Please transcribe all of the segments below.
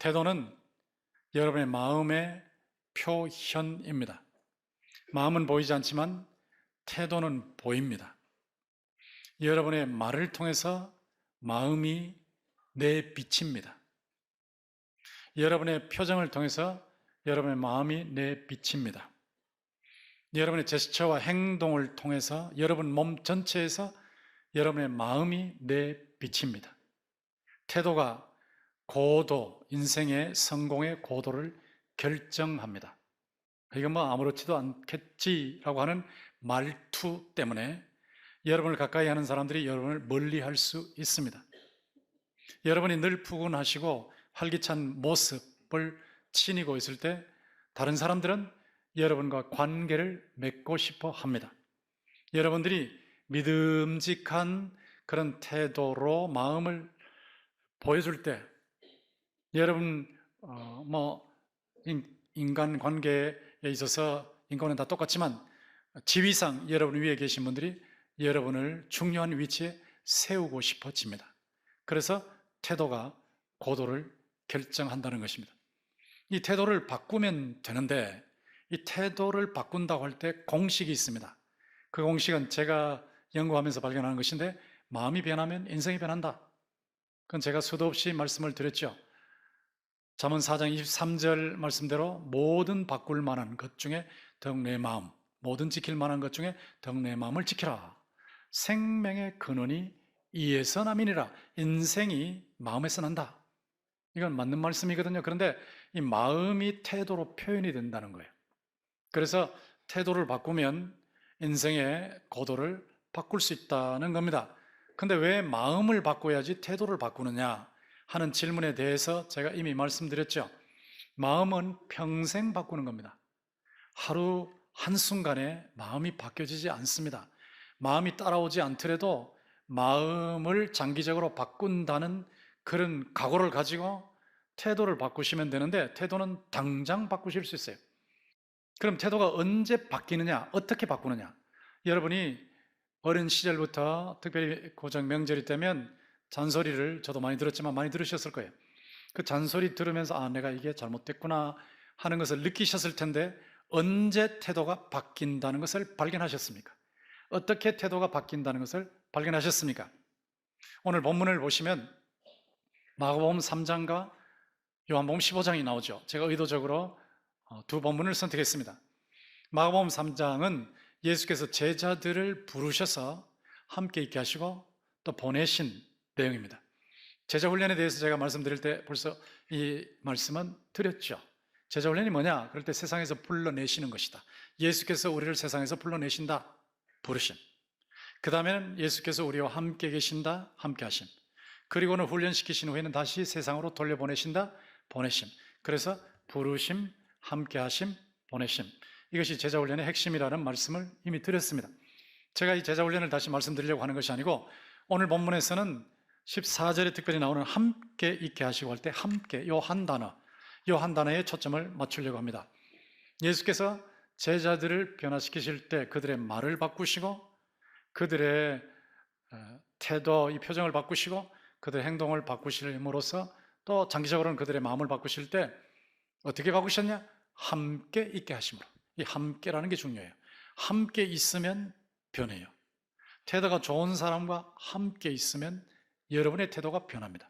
태도는 여러분의 마음의 표현입니다. 마음은 보이지 않지만 태도는 보입니다. 여러분의 말을 통해서 마음이 내비칩니다. 여러분의 표정을 통해서 여러분의 마음이 내비칩니다. 여러분의 제스처와 행동을 통해서 여러분 몸 전체에서 여러분의 마음이 내비칩니다. 태도가 고도, 인생의 성공의 고도를 결정합니다. 이건 뭐 아무렇지도 않겠지라고 하는 말투 때문에 여러분을 가까이 하는 사람들이 여러분을 멀리 할 수 있습니다. 여러분이 늘 푸근하시고 활기찬 모습을 지니고 있을 때 다른 사람들은 여러분과 관계를 맺고 싶어 합니다. 여러분들이 믿음직한 그런 태도로 마음을 보여줄 때 여러분 인간 관계에 있어서 인간은 다 똑같지만 지위상 여러분 위에 계신 분들이 여러분을 중요한 위치에 세우고 싶어집니다. 그래서 태도가 고도를 결정한다는 것입니다. 이 태도를 바꾸면 되는데 이 태도를 바꾼다고 할 때 공식이 있습니다. 그 공식은 제가 연구하면서 발견하는 것인데 마음이 변하면 인생이 변한다. 그건 제가 수도 없이 말씀을 드렸죠. 잠언 4장 23절 말씀대로 모든 바꿀 만한 것 중에 더욱 내 마음, 모든 지킬 만한 것 중에 더욱 내 마음을 지키라. 생명의 근원이 이에서 남이니라. 인생이 마음에서 난다. 이건 맞는 말씀이거든요. 그런데 이 마음이 태도로 표현이 된다는 거예요. 그래서 태도를 바꾸면 인생의 고도를 바꿀 수 있다는 겁니다. 근데 왜 마음을 바꿔야지 태도를 바꾸느냐 하는 질문에 대해서 제가 이미 말씀드렸죠. 마음은 평생 바꾸는 겁니다. 하루 한순간에 마음이 바뀌어지지 않습니다. 마음이 따라오지 않더라도 마음을 장기적으로 바꾼다는 그런 각오를 가지고 태도를 바꾸시면 되는데 태도는 당장 바꾸실 수 있어요. 그럼 태도가 언제 바뀌느냐? 어떻게 바꾸느냐? 여러분이 어린 시절부터 특별히 고정 명절이 되면 잔소리를 저도 많이 들었지만 많이 들으셨을 거예요. 그 잔소리 들으면서 내가 이게 잘못됐구나 하는 것을 느끼셨을 텐데 언제 태도가 바뀐다는 것을 발견하셨습니까? 어떻게 태도가 바뀐다는 것을 발견하셨습니까? 오늘 본문을 보시면 마가복음 3장과 요한복음 15장이 나오죠. 제가 의도적으로 두 본문을 선택했습니다. 마가복음 3장은 예수께서 제자들을 부르셔서 함께 있게 하시고 또 보내신 내용입니다. 제자 훈련에 대해서 제가 말씀드릴 때 벌써 이 말씀은 드렸죠. 제자 훈련이 뭐냐? 그럴 때 세상에서 불러내시는 것이다. 예수께서 우리를 세상에서 불러내신다. 부르심. 그 다음에는 예수께서 우리와 함께 계신다. 함께 하심. 그리고는 훈련시키신 후에는 다시 세상으로 돌려보내신다. 보내심. 그래서 부르심, 함께 하심, 보내심. 이것이 제자 훈련의 핵심이라는 말씀을 이미 드렸습니다. 제가 이 제자 훈련을 다시 말씀드리려고 하는 것이 아니고 오늘 본문에서는 14절에 특별히 나오는 함께 있게 하시고 할 때 함께 요 한 단어에 초점을 맞추려고 합니다. 예수께서 제자들을 변화시키실 때 그들의 말을 바꾸시고 그들의 태도, 이 표정을 바꾸시고 그들의 행동을 바꾸심으로써 또 장기적으로는 그들의 마음을 바꾸실 때 어떻게 바꾸셨냐? 함께 있게 하심으로. 이 함께라는 게 중요해요. 함께 있으면 변해요. 태도가 좋은 사람과 함께 있으면 여러분의 태도가 변합니다.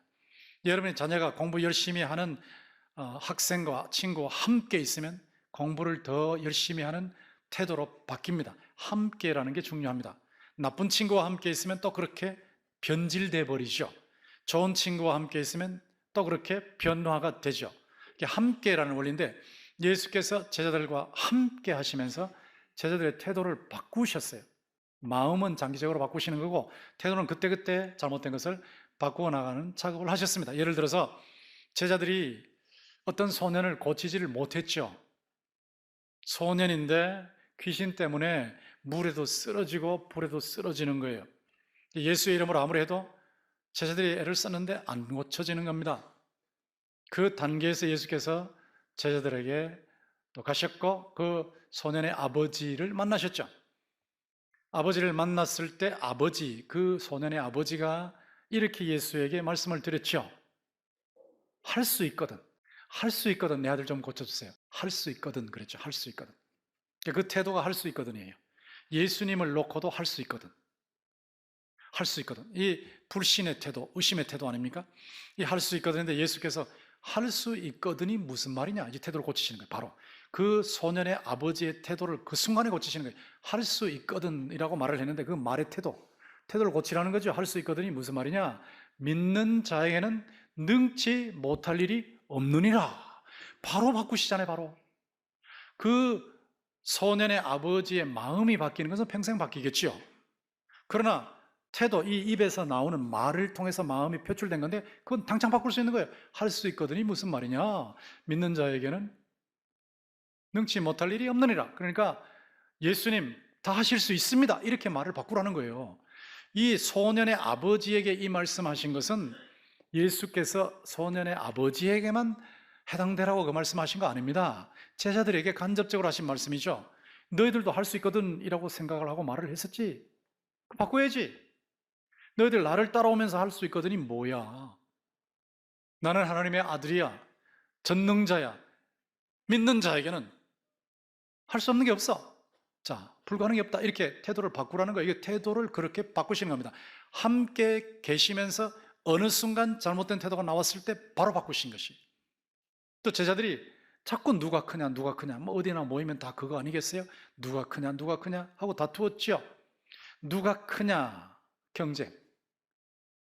여러분의 자녀가 공부 열심히 하는 학생과 친구와 함께 있으면 공부를 더 열심히 하는 태도로 바뀝니다. 함께라는 게 중요합니다. 나쁜 친구와 함께 있으면 또 그렇게 변질돼 버리죠. 좋은 친구와 함께 있으면 또 그렇게 변화가 되죠. 이게 함께라는 원리인데 예수께서 제자들과 함께 하시면서 제자들의 태도를 바꾸셨어요. 마음은 장기적으로 바꾸시는 거고 태도는 그때그때 잘못된 것을 바꾸어 나가는 작업을 하셨습니다. 예를 들어서 제자들이 어떤 소년을 고치지를 못했죠. 소년인데 귀신 때문에 물에도 쓰러지고 불에도 쓰러지는 거예요. 예수의 이름으로 아무리 해도 제자들이 애를 썼는데 안 고쳐지는 겁니다. 그 단계에서 예수께서 제자들에게 또 가셨고 그 소년의 아버지를 만나셨죠. 아버지를 만났을 때 그 소년의 아버지가 이렇게 예수에게 말씀을 드렸죠. 할 수 있거든. 할 수 있거든. 내 아들 좀 고쳐주세요. 할 수 있거든. 그랬죠. 할 수 있거든. 그 태도가 할 수 있거든이에요. 예수님을 놓고도 할 수 있거든. 할 수 있거든. 이 불신의 태도, 의심의 태도 아닙니까? 이 할 수 있거든인데 예수께서 할 수 있거든이 무슨 말이냐? 이 태도를 고치시는 거예요. 바로 그 소년의 아버지의 태도를 그 순간에 고치시는 거예요. 할 수 있거든이라고 말을 했는데 그 말의 태도를 고치라는 거죠. 할 수 있거든이 무슨 말이냐? 믿는 자에게는 능치 못할 일이 없느니라. 바로 바꾸시잖아요. 바로 그 소년의 아버지의 마음이 바뀌는 것은 평생 바뀌겠지요. 그러나 태도, 이 입에서 나오는 말을 통해서 마음이 표출된 건데 그건 당장 바꿀 수 있는 거예요. 할 수 있거든이 무슨 말이냐? 믿는 자에게는 능치 못할 일이 없느니라. 그러니까 예수님 다 하실 수 있습니다. 이렇게 말을 바꾸라는 거예요. 이 소년의 아버지에게 이 말씀하신 것은 예수께서 소년의 아버지에게만 해당되라고 그 말씀하신 거 아닙니다. 제자들에게 간접적으로 하신 말씀이죠. 너희들도 할 수 있거든 이라고 생각을 하고 말을 했었지. 바꿔야지. 너희들 나를 따라오면서 할 수 있거든이 뭐야? 나는 하나님의 아들이야. 전능자야. 믿는 자에게는 할 수 없는 게 없어. 자, 불가능이 없다. 이렇게 태도를 바꾸라는 거예요. 이게 태도를 그렇게 바꾸시는 겁니다. 함께 계시면서 어느 순간 잘못된 태도가 나왔을 때 바로 바꾸신 것이. 또 제자들이 자꾸 누가 크냐, 뭐 어디나 모이면 다 그거 아니겠어요? 누가 크냐 하고 다투었지요. 누가 크냐, 경쟁,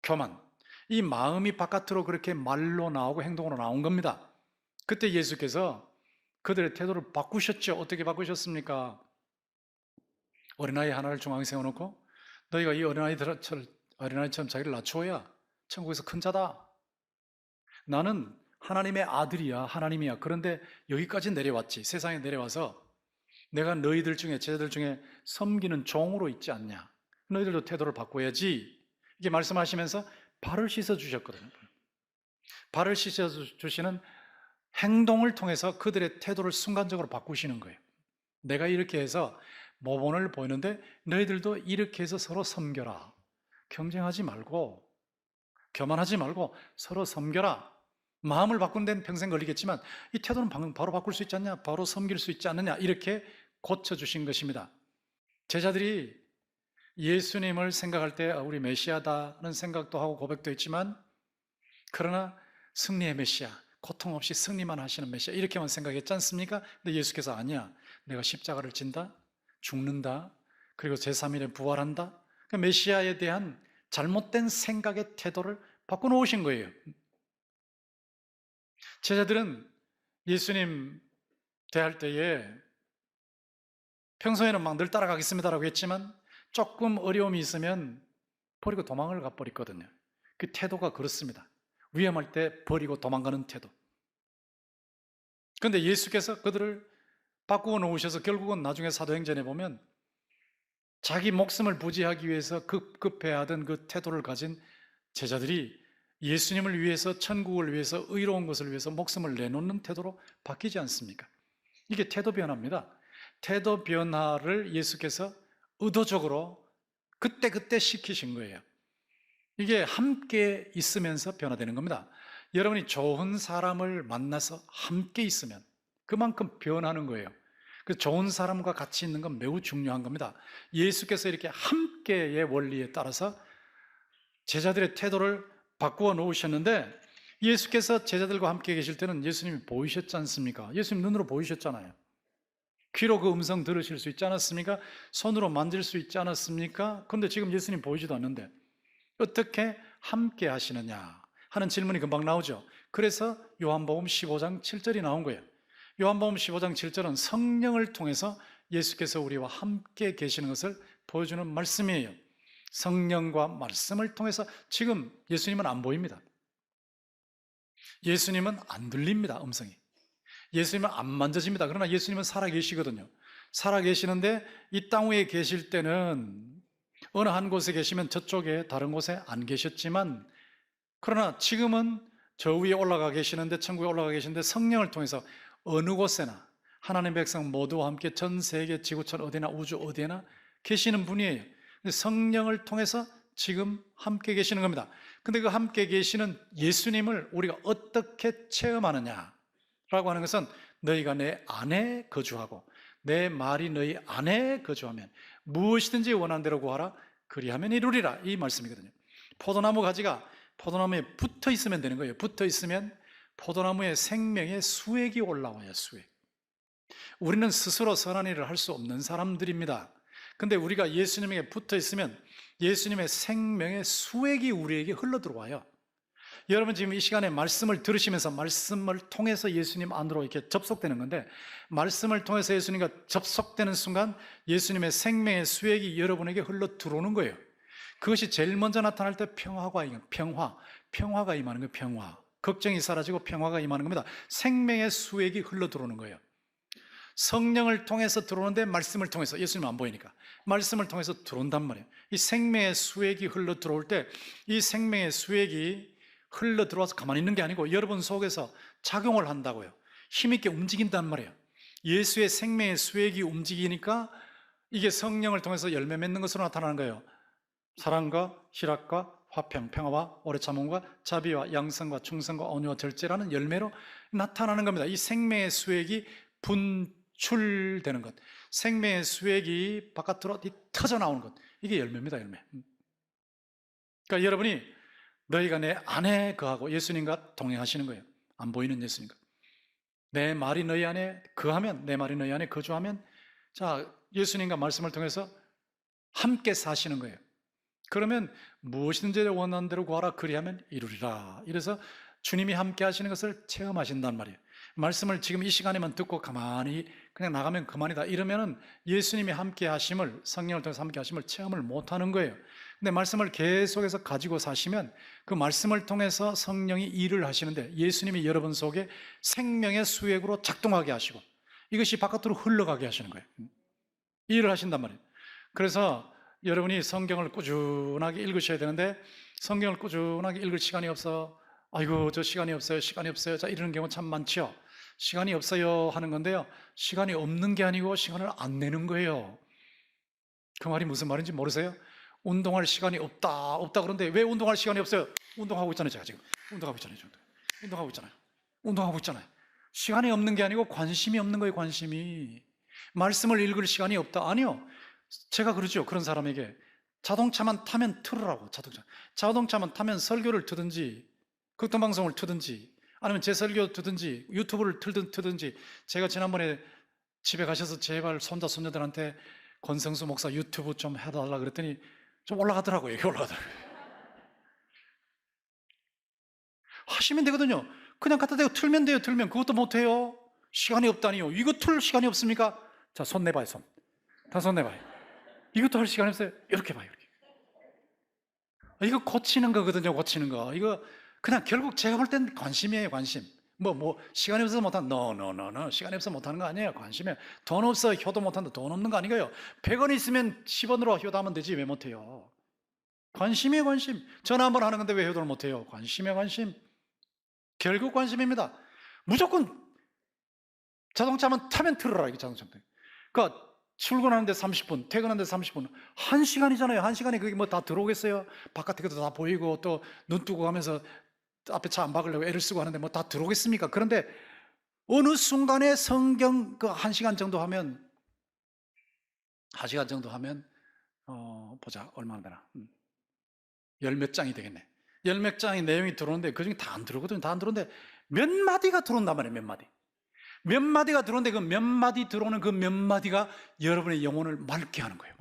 교만. 이 마음이 바깥으로 그렇게 말로 나오고 행동으로 나온 겁니다. 그때 예수께서 그들의 태도를 바꾸셨죠. 어떻게 바꾸셨습니까? 어린아이 하나를 중앙에 세워놓고 너희가 이 어린아이처럼 자기를 낮추어야 천국에서 큰 자다. 나는 하나님의 아들이야, 하나님이야. 그런데 여기까지 내려왔지. 세상에 내려와서 내가 너희들 중에, 제자들 중에 섬기는 종으로 있지 않냐. 너희들도 태도를 바꿔야지. 이게 말씀하시면서 발을 씻어주셨거든요. 발을 씻어주시는 행동을 통해서 그들의 태도를 순간적으로 바꾸시는 거예요. 내가 이렇게 해서 모범을 보이는데 너희들도 이렇게 해서 서로 섬겨라. 경쟁하지 말고, 교만하지 말고 서로 섬겨라. 마음을 바꾸는 데는 평생 걸리겠지만 이 태도는 바로 바꿀 수 있지 않냐? 바로 섬길 수 있지 않느냐? 이렇게 고쳐주신 것입니다. 제자들이 예수님을 생각할 때 우리 메시아다는 생각도 하고 고백도 했지만 그러나 승리의 메시아, 고통 없이 승리만 하시는 메시아 이렇게만 생각했지 않습니까? 근데 예수께서 아니야. 내가 십자가를 진다, 죽는다, 그리고 제3일에 부활한다. 그 메시아에 대한 잘못된 생각의 태도를 바꿔놓으신 거예요. 제자들은 예수님 대할 때에 평소에는 막 늘 따라가겠습니다라고 했지만 조금 어려움이 있으면 버리고 도망을 가버렸거든요. 그 태도가 그렇습니다. 위험할 때 버리고 도망가는 태도. 그런데 예수께서 그들을 바꾸어 놓으셔서 결국은 나중에 사도행전에 보면 자기 목숨을 부지하기 위해서 급급해하던 그 태도를 가진 제자들이 예수님을 위해서, 천국을 위해서, 의로운 것을 위해서 목숨을 내놓는 태도로 바뀌지 않습니까? 이게 태도 변화입니다. 태도 변화를 예수께서 의도적으로 그때그때 시키신 거예요. 이게 함께 있으면서 변화되는 겁니다. 여러분이 좋은 사람을 만나서 함께 있으면 그만큼 변하는 거예요. 그 좋은 사람과 같이 있는 건 매우 중요한 겁니다. 예수께서 이렇게 함께의 원리에 따라서 제자들의 태도를 바꾸어 놓으셨는데 예수께서 제자들과 함께 계실 때는 예수님이 보이셨지 않습니까? 예수님 눈으로 보이셨잖아요. 귀로 그 음성 들으실 수 있지 않았습니까? 손으로 만질 수 있지 않았습니까? 그런데 지금 예수님 보이지도 않는데 어떻게 함께 하시느냐 하는 질문이 금방 나오죠. 그래서 요한복음 15장 7절이 나온 거예요. 요한복음 15장 7절은 성령을 통해서 예수께서 우리와 함께 계시는 것을 보여주는 말씀이에요. 성령과 말씀을 통해서 지금 예수님은 안 보입니다. 예수님은 안 들립니다. 음성이. 예수님은 안 만져집니다. 그러나 예수님은 살아계시거든요. 살아계시는데 이 땅 위에 계실 때는 어느 한 곳에 계시면 저쪽에 다른 곳에 안 계셨지만 그러나 지금은 저 위에 올라가 계시는데 천국에 올라가 계시는데 성령을 통해서 어느 곳에나 하나님의 백성 모두와 함께 전 세계 지구촌 어디나 우주 어디에나 계시는 분이에요. 성령을 통해서 지금 함께 계시는 겁니다. 근데 그 함께 계시는 예수님을 우리가 어떻게 체험하느냐? 라고 하는 것은 너희가 내 안에 거주하고 내 말이 너희 안에 거주하면 무엇이든지 원하는 대로 구하라 그리하면 이루리라, 이 말씀이거든요. 포도나무 가지가 포도나무에 붙어 있으면 되는 거예요. 붙어 있으면 포도나무의 생명의 수액이 올라와요. 수액. 우리는 스스로 선한 일을 할 수 없는 사람들입니다. 근데 우리가 예수님에게 붙어 있으면 예수님의 생명의 수액이 우리에게 흘러 들어와요. 여러분 지금 이 시간에 말씀을 들으시면서 말씀을 통해서 예수님 안으로 이렇게 접속되는 건데, 말씀을 통해서 예수님과 접속되는 순간 예수님의 생명의 수액이 여러분에게 흘러 들어오는 거예요. 그것이 제일 먼저 나타날 때 평화가 임하는 거예요. 평화. 걱정이 사라지고 평화가 임하는 겁니다. 생명의 수액이 흘러 들어오는 거예요. 성령을 통해서 들어오는데 말씀을 통해서, 예수님 안 보이니까 말씀을 통해서 들어온단 말이에요. 이 생명의 수액이 흘러 들어올 때 이 생명의 수액이 흘러 들어와서 가만히 있는 게 아니고 여러분 속에서 작용을 한다고요. 힘있게 움직인단 말이에요. 예수의 생명의 수액이 움직이니까 이게 성령을 통해서 열매 맺는 것으로 나타나는 거예요. 사랑과 희락과 화평, 평화와 오래 참음과 자비와 양성과 충성과 온유와 절제라는 열매로 나타나는 겁니다. 이 생명의 수액이 분출되는 것, 생명의 수액이 바깥으로 터져 나오는 것, 이게 열매입니다. 열매. 그러니까 여러분이 너희가 내 안에 거하고 예수님과 동행하시는 거예요. 안 보이는 예수님과. 내 말이 너희 안에 거하면, 내 말이 너희 안에 거주하면, 자, 예수님과 말씀을 통해서 함께 사시는 거예요. 그러면 무엇이든지 원하는 대로 구하라 그리하면 이루리라. 이래서 주님이 함께 하시는 것을 체험하신단 말이에요. 말씀을 지금 이 시간에만 듣고 가만히 그냥 나가면 그만이다 이러면은 예수님이 함께 하심을, 성령을 통해서 함께 하심을 체험을 못 하는 거예요. 근데 말씀을 계속해서 가지고 사시면 그 말씀을 통해서 성령이 일을 하시는데 예수님이 여러분 속에 생명의 수액으로 작동하게 하시고 이것이 바깥으로 흘러가게 하시는 거예요. 일을 하신단 말이에요. 그래서 여러분이 성경을 꾸준하게 읽으셔야 되는데 성경을 꾸준하게 읽을 시간이 없어. 아이고 저 시간이 없어요. 자, 이러는 경우 참 많죠. 시간이 없어요 하는 건데요, 시간이 없는 게 아니고 시간을 안 내는 거예요. 그 말이 무슨 말인지 모르세요? 운동할 시간이 없다 그런데 왜 운동할 시간이 없어요? 운동하고 있잖아요. 제가 지금 운동하고 있잖아요. 시간이 없는 게 아니고 관심이 없는 거예요. 관심이. 말씀을 읽을 시간이 없다? 아니요. 제가 그러죠. 그런 사람에게 자동차만 타면 틀으라고. 자동차만 타면 설교를 듣든지 극동방송을 틀든지 아니면 제 설교 듣든지 유튜브를 틀든지. 제가 지난번에 집에 가셔서 제발 손자 손녀들한테 권성수 목사 유튜브 좀 해달라 그랬더니 좀 올라가더라고요. 이게 올라가더라고요. 하시면 되거든요. 그냥 갖다 대고 틀면 돼요. 그것도 못해요. 시간이 없다니요. 이거 틀 시간이 없습니까? 자, 손 내봐요. 다 손 내봐요. 이것도 할 시간이 없어요. 이렇게 봐요. 이렇게. 이거 고치는 거거든요. 고치는 거. 이거 그냥 결국 제가 볼 땐 관심이에요. 관심. 시간이 없어서 못한다. No. 시간이 없어서 못하는 거 아니에요. 관심이에요. 돈 없어 효도 못한다. 돈 없는 거 아니고요. 100원 있으면 10원으로 효도하면 되지 왜 못해요? 관심이에요. 관심. 전화 한번 하는 건데 왜 효도를 못해요? 관심이에요. 관심. 결국 관심입니다. 무조건 자동차만 타면 틀어라. 이게 자동차. 그러니까 출근하는데 30분, 퇴근하는데 30분, 1시간이잖아요. 1시간에 그게 뭐 다 들어오겠어요? 바깥에 것도 다 보이고 또 눈 뜨고 가면서 앞에 차 안 박으려고 애를 쓰고 하는데 뭐 다 들어오겠습니까? 그런데 어느 순간에 성경 그 1시간 정도 하면, 1시간 정도 하면 보자 얼마나 되나, 열 몇 장이 되겠네. 열 몇 장의 내용이 들어오는데 그중에 다 안 들어오거든요. 다 안 들어오는데 몇 마디가 들어온단 말이에요. 몇 마디가 들어오는데 그 몇 마디 들어오는 그 몇 마디가 여러분의 영혼을 맑게 하는 거예요.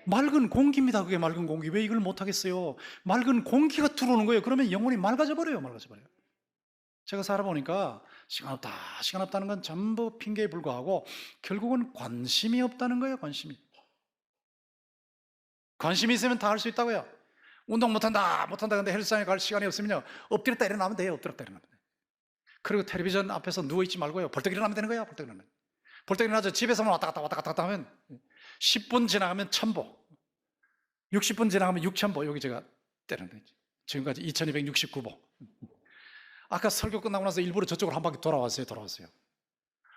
맑은 공기입니다. 그게 맑은 공기. 왜 이걸 못하겠어요? 맑은 공기가 들어오는 거예요. 그러면 영혼이 맑아져 버려요. 제가 살아보니까 시간 없다는 건 전부 핑계에 불과하고 결국은 관심이 없다는 거예요. 관심이 있으면 다 할 수 있다고요. 운동 못한다 근데 헬스장에 갈 시간이 없으면요, 엎드렸다 일어나면 돼요. 그리고 텔레비전 앞에서 누워있지 말고요, 벌떡 일어나면 되는 거예요. 벌떡 일어나서 집에서만 왔다 갔다 하면 10분 지나가면 1000보, 60분 지나가면 6000보. 여기 제가 때렸는데 지금까지 2269보. 아까 설교 끝나고 나서 일부러 저쪽으로 한 바퀴 돌아왔어요.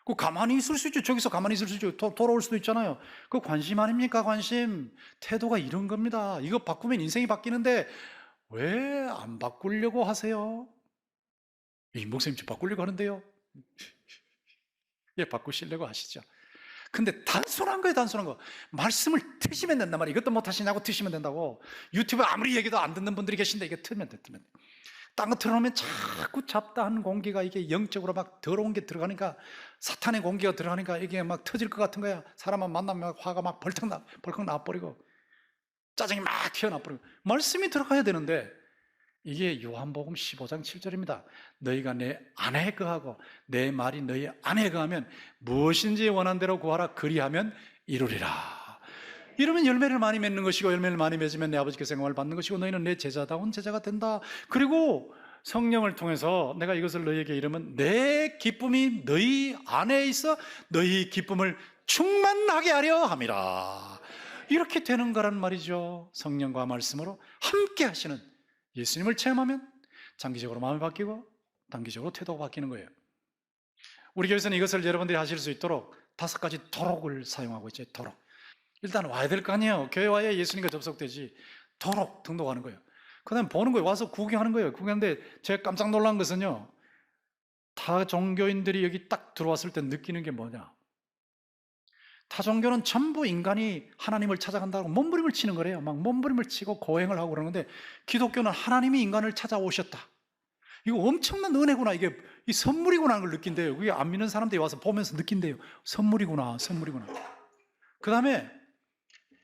그 가만히 있을 수 있죠. 저기서 가만히 있을 수 있죠. 돌아올 수도 있잖아요. 그 관심 아닙니까? 관심. 태도가 이런 겁니다. 이거 바꾸면 인생이 바뀌는데 왜 안 바꾸려고 하세요? 이 목사님 좀 바꾸려고 하는데요. 예, 바꾸시려고 하시죠. 근데 단순한 거예요, 단순한 거. 말씀을 트시면 된단 말이에요. 이것도 못 하시냐고 트시면 된다고. 유튜브에 아무리 얘기도 안 듣는 분들이 계신데 이게 틀면 돼, 틀면 돼. 딴 거 틀어놓으면 자꾸 잡다한 공기가 이게 영적으로 막 더러운 게 들어가니까, 사탄의 공기가 들어가니까 이게 막 터질 것 같은 거야. 사람만 만나면 화가 막 벌컥 나버리고 짜증이 막 튀어나버리고. 말씀이 들어가야 되는데, 이게 요한복음 15장 7절입니다. 너희가 내 안에 거하고 내 말이 너희 안에 거하면 무엇인지 원한 대로 구하라. 그리하면 이루리라. 이러면 열매를 많이 맺는 것이고, 열매를 많이 맺으면 내 아버지께서 영광을 받는 것이고, 너희는 내 제자다운 제자가 된다. 그리고 성령을 통해서 내가 이것을 너희에게 이르면 내 기쁨이 너희 안에 있어 너희 기쁨을 충만하게 하려 함이라. 이렇게 되는 거란 말이죠. 성령과 말씀으로 함께 하시는 예수님을 체험하면 장기적으로 마음이 바뀌고 단기적으로 태도가 바뀌는 거예요. 우리 교회에서는 이것을 여러분들이 하실 수 있도록 5가지 도록을 사용하고 있죠. 도록. 일단 와야 될 거 아니에요. 교회 와야 예수님과 접속되지. 도록 등록하는 거예요. 그 다음에 보는 거예요. 와서 구경하는 거예요. 구경하는데 제가 깜짝 놀란 것은요, 타 종교인들이 여기 딱 들어왔을 때 느끼는 게 뭐냐, 타 종교는 전부 인간이 하나님을 찾아간다고 몸부림을 치는 거래요. 막 몸부림을 치고 고행을 하고 그러는데, 기독교는 하나님이 인간을 찾아오셨다. 이거 엄청난 은혜구나. 이게 이 선물이구나 하는 걸 느낀대요. 그게 안 믿는 사람들이 와서 보면서 느낀대요. 선물이구나, 선물이구나. 그 다음에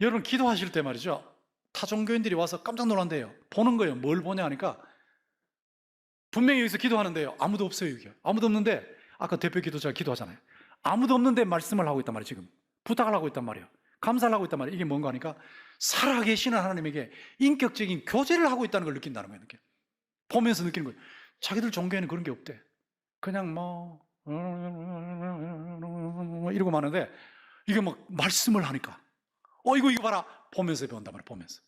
여러분 기도하실 때 말이죠, 타 종교인들이 와서 깜짝 놀란대요. 보는 거예요. 뭘 보냐 하니까, 분명히 여기서 기도하는데요, 아무도 없어요. 여기 아무도 없는데, 아까 대표 기도자 기도하잖아요. 아무도 없는데 말씀을 하고 있단 말이에요. 지금 부탁을 하고 있단 말이에요. 감사를 하고 있단 말이에요. 이게 뭔가 하니까 살아계시는 하나님에게 인격적인 교제를 하고 있다는 걸 느낀다는 거예요. 이렇게 보면서 느끼는 거예요. 자기들 종교에는 그런 게 없대. 그냥 뭐 이러고 마는데, 이게 막 말씀을 하니까 이거 봐라, 보면서 배운단 말이에요. 보면서.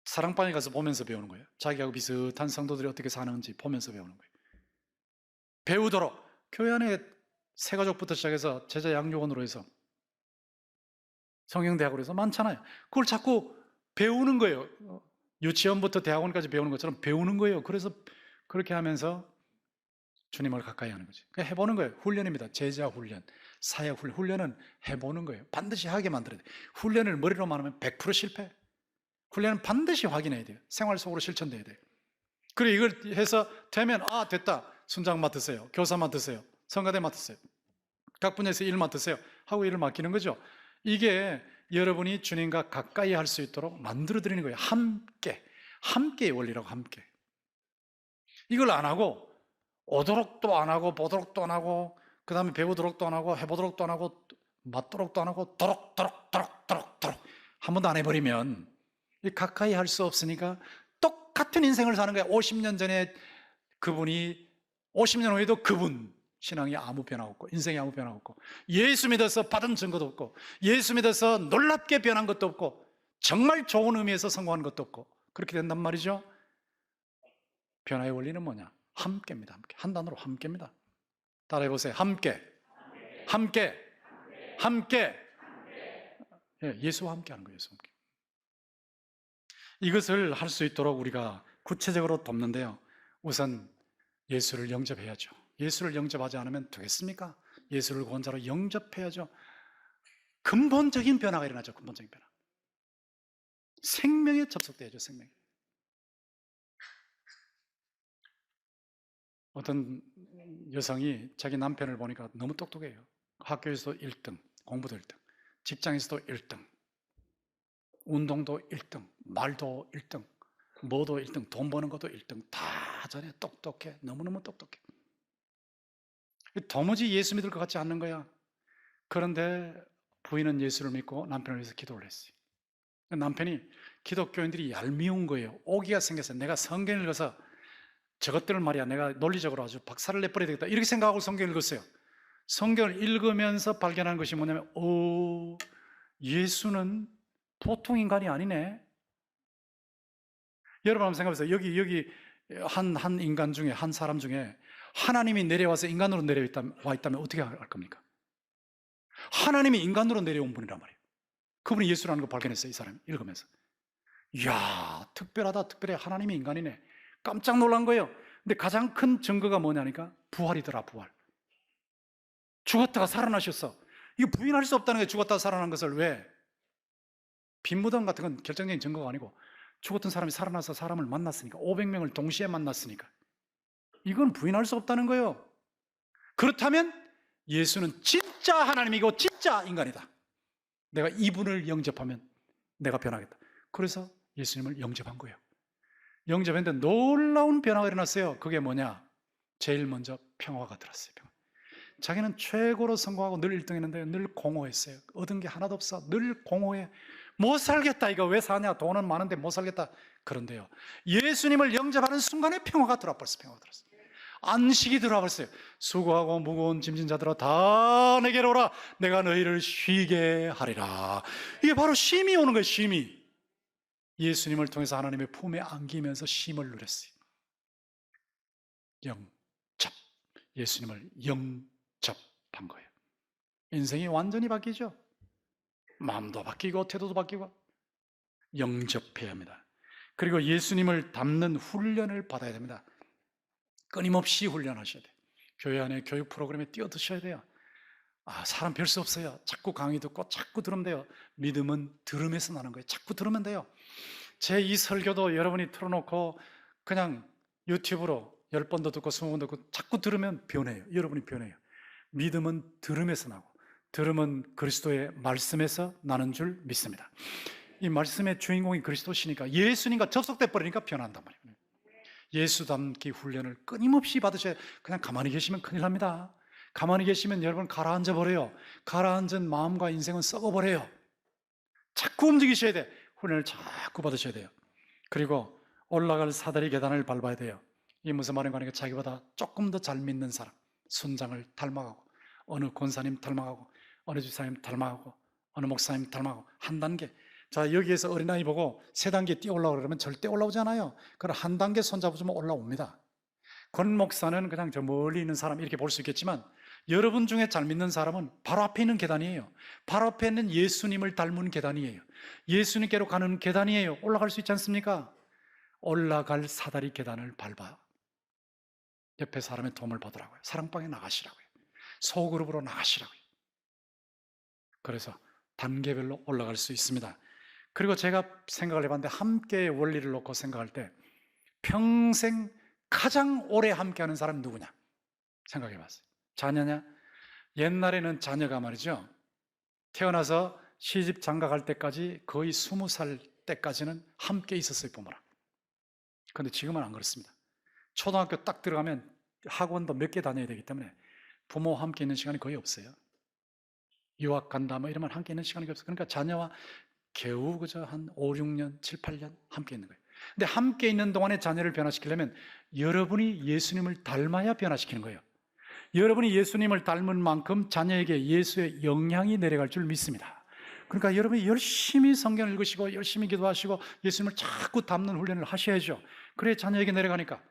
사랑방에 가서 보면서 배우는 거예요. 자기하고 비슷한 성도들이 어떻게 사는지 보면서 배우는 거예요. 배우도록 교회 안에 세가족부터 시작해서 제자 양육원으로 해서 성형대학으로 해서 많잖아요. 그걸 자꾸 배우는 거예요. 유치원부터 대학원까지 배우는 것처럼 배우는 거예요. 그래서 그렇게 하면서 주님을 가까이 하는 거죠. 그러니까 해보는 거예요. 훈련입니다. 제자 훈련, 사역 훈련. 훈련은 해보는 거예요. 반드시 하게 만들어야 돼요. 훈련을 머리로만 하면 100% 실패. 훈련은 반드시 확인해야 돼요. 생활 속으로 실천돼야 돼요. 그리고 이걸 해서 되면 됐다. 순장 맡으세요. 교사 맡으세요. 성가대 맡으세요. 각 분야에서 일 맡으세요. 하고 일을 맡기는 거죠. 이게 여러분이 주님과 가까이 할 수 있도록 만들어드리는 거예요. 함께의 원리라고. 함께. 이걸 안 하고 오도록도 안 하고 보도록도 안 하고 그 다음에 배우도록도 안 하고 해보도록도 안 하고 맞도록도 안 하고 도록 한 번도 안 해버리면 가까이 할 수 없으니까 똑같은 인생을 사는 거야. 50년 전에 그분이 50년 후에도 그분 신앙이 아무 변화 없고 인생이 아무 변화 없고 예수 믿어서 받은 증거도 없고 예수 믿어서 놀랍게 변한 것도 없고 정말 좋은 의미에서 성공한 것도 없고 그렇게 된단 말이죠. 변화의 원리는 뭐냐? 함께입니다. 함께. 한 단어로 함께입니다. 따라해보세요. 함께. 예, 예수와 함께 하는 거예요. 예수와 함께. 이것을 할 수 있도록 우리가 구체적으로 돕는데요, 우선 예수를 영접해야죠. 예수를 영접하지 않으면 되겠습니까? 예수를 구원자로 영접해야죠. 근본적인 변화가 일어나죠. 근본적인 변화. 생명에 접속돼야죠. 생명에. 어떤 여성이 자기 남편을 보니까 너무 똑똑해요. 학교에서도 1등, 공부도 1등, 직장에서도 1등, 운동도 1등, 말도 1등, 뭐도 1등, 돈 버는 것도 1등, 다 잘해. 똑똑해. 너무너무 똑똑해. 도무지 예수 믿을 것 같지 않는 거야. 그런데 부인은 예수를 믿고 남편을 위해서 기도를 했어요. 남편이 기독교인들이 얄미운 거예요. 오기가 생겼어요. 내가 성경을 읽어서 저것들을 말이야, 내가 논리적으로 아주 박살을 내버려야 되겠다, 이렇게 생각하고 성경을 읽었어요. 성경을 읽으면서 발견한 것이 뭐냐면, 예수는 보통 인간이 아니네. 여러분 한번 생각해보세요. 여기 한 인간 중에, 한 사람 중에 하나님이 내려와서 인간으로 와 있다면 어떻게 할 겁니까? 하나님이 인간으로 내려온 분이란 말이에요. 그분이 예수라는 걸 발견했어요. 이 사람이 읽으면서. 이야, 특별하다, 특별해. 하나님이 인간이네. 깜짝 놀란 거예요. 근데 가장 큰 증거가 뭐냐니까 부활이더라, 부활. 죽었다가 살아나셨어. 이거 부인할 수 없다는 게 죽었다가 살아난 것을 왜? 빈무덤 같은 건 결정적인 증거가 아니고 죽었던 사람이 살아나서 사람을 만났으니까 500명을 동시에 만났으니까 이건 부인할 수 없다는 거예요. 그렇다면 예수는 진짜 하나님이고 진짜 인간이다. 내가 이분을 영접하면 내가 변하겠다. 그래서 예수님을 영접한 거예요. 영접했는데 놀라운 변화가 일어났어요. 그게 뭐냐? 제일 먼저 평화가 들었어요. 평화. 자기는 최고로 성공하고 늘 1등했는데 늘 공허했어요. 얻은 게 하나도 없어. 늘 공허해. 못 살겠다. 이거 왜 사냐? 돈은 많은데 못 살겠다. 그런데요, 예수님을 영접하는 순간에 평화가 들어버렸어요. 평화가 들었어요. 안식이 들어버렸어요. 수고하고 무거운 짐진 자들아 다 내게로 오라. 내가 너희를 쉬게 하리라. 이게 바로 쉼이 오는 거예요. 쉼이. 예수님을 통해서 하나님의 품에 안기면서 쉼을 누렸어요. 영접. 예수님을 영접한 거예요. 인생이 완전히 바뀌죠. 마음도 바뀌고 태도도 바뀌고 영접해야 합니다. 그리고 예수님을 닮는 훈련을 받아야 됩니다. 끊임없이 훈련하셔야 돼요. 교회 안에 교육 프로그램에 뛰어드셔야 돼요. 사람 별 수 없어요. 자꾸 강의 듣고 자꾸 들으면 돼요. 믿음은 들음에서 나는 거예요. 자꾸 들으면 돼요. 제 이 설교도 여러분이 틀어놓고 그냥 유튜브로 10번도 듣고 20번도 듣고 자꾸 들으면 변해요. 여러분이 변해요. 믿음은 들음에서 나고 들음은 그리스도의 말씀에서 나는 줄 믿습니다. 이 말씀의 주인공이 그리스도시니까 예수님과 접속돼 버리니까 변한단 말이에요. 예수 닮기 훈련을 끊임없이 받으셔야. 그냥 가만히 계시면 큰일 납니다. 가만히 계시면 여러분 가라앉아 버려요. 가라앉은 마음과 인생은 썩어버려요. 자꾸 움직이셔야 돼. 훈련을 자꾸 받으셔야 돼요. 그리고 올라갈 사다리 계단을 밟아야 돼요. 이게 무슨 말인가 하니까 자기보다 조금 더 잘 믿는 사람, 순장을 닮아가고 어느 권사님 닮아가고 어느 집사님 닮아가고 어느 목사님 닮아가고 한 단계. 자, 여기에서 어린아이 보고 3단계 뛰어 올라오라 그러면 절대 올라오지 않아요. 그럼 한 단계 손잡아주면 올라옵니다. 권 목사는 그냥 저 멀리 있는 사람 이렇게 볼 수 있겠지만 여러분 중에 잘 믿는 사람은 바로 앞에 있는 계단이에요. 바로 앞에 있는 예수님을 닮은 계단이에요. 예수님께로 가는 계단이에요. 올라갈 수 있지 않습니까? 올라갈 사다리 계단을 밟아 옆에 사람의 도움을 받으라고요. 사랑방에 나가시라고요. 소그룹으로 나가시라고요. 그래서 단계별로 올라갈 수 있습니다. 그리고 제가 생각을 해봤는데 함께의 원리를 놓고 생각할 때 평생 가장 오래 함께하는 사람이 누구냐 생각해봤어요. 자녀냐? 옛날에는 자녀가 말이죠, 태어나서 시집 장가갈 때까지 거의 20살 때까지는 함께 있었어요, 부모랑. 그런데 지금은 안 그렇습니다. 초등학교 딱 들어가면 학원도 몇 개 다녀야 되기 때문에 부모와 함께 있는 시간이 거의 없어요. 유학 간다 뭐 이러면 함께 있는 시간이 없어요. 그러니까 자녀와 겨우 그저 한 5, 6년, 7, 8년 함께 있는 거예요. 근데 함께 있는 동안에 자녀를 변화시키려면 여러분이 예수님을 닮아야 변화시키는 거예요. 여러분이 예수님을 닮은 만큼 자녀에게 예수의 영향이 내려갈 줄 믿습니다. 그러니까 여러분이 열심히 성경을 읽으시고 열심히 기도하시고 예수님을 자꾸 닮는 훈련을 하셔야죠. 그래야 자녀에게 내려가니까.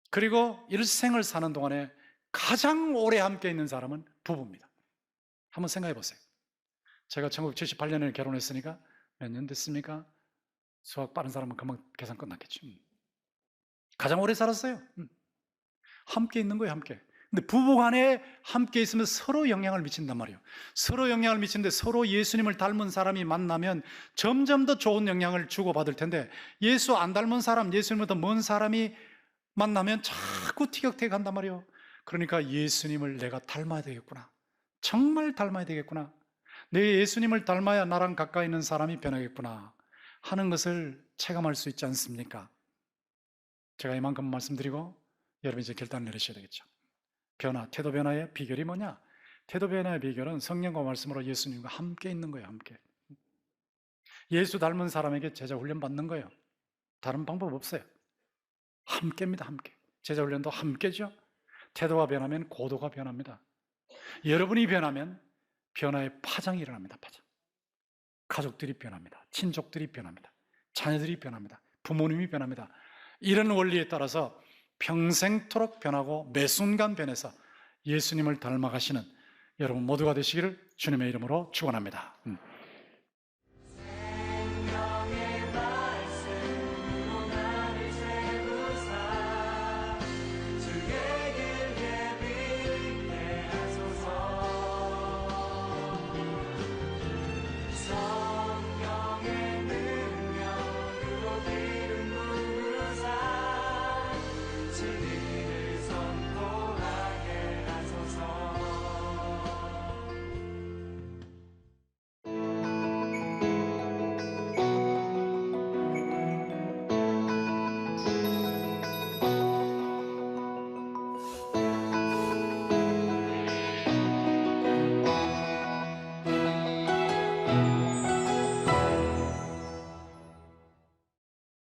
그리고 일생을 사는 동안에 가장 오래 함께 있는 사람은 부부입니다. 한번 생각해 보세요. 제가 1978년에 결혼했으니까 몇 년 됐습니까? 수학 빠른 사람은 금방 계산 끝났겠죠. 가장 오래 살았어요. 함께 있는 거예요, 함께. 근데 부부간에 함께 있으면 서로 영향을 미친단 말이에요. 서로 영향을 미치는데 서로 예수님을 닮은 사람이 만나면 점점 더 좋은 영향을 주고받을 텐데 예수 안 닮은 사람, 예수님보다 먼 사람이 만나면 자꾸 티격태격 한단 말이에요. 그러니까 예수님을 내가 닮아야 되겠구나. 정말 닮아야 되겠구나. 내 예수님을 닮아야 나랑 가까이 있는 사람이 변하겠구나 하는 것을 체감할 수 있지 않습니까? 제가 이만큼 말씀드리고 여러분이 이제 결단을 내리셔야 되겠죠. 변화, 태도 변화의 비결이 뭐냐? 태도 변화의 비결은 성령과 말씀으로 예수님과 함께 있는 거예요. 함께. 예수 닮은 사람에게 제자 훈련 받는 거예요. 다른 방법 없어요. 함께입니다. 함께. 제자 훈련도 함께죠. 태도가 변하면 고도가 변합니다. 여러분이 변하면 변화의 파장이 일어납니다. 파장. 가족들이 변합니다. 친족들이 변합니다. 자녀들이 변합니다. 부모님이 변합니다. 이런 원리에 따라서 평생토록 변하고 매 순간 변해서 예수님을 닮아가시는 여러분 모두가 되시기를 주님의 이름으로 축원합니다.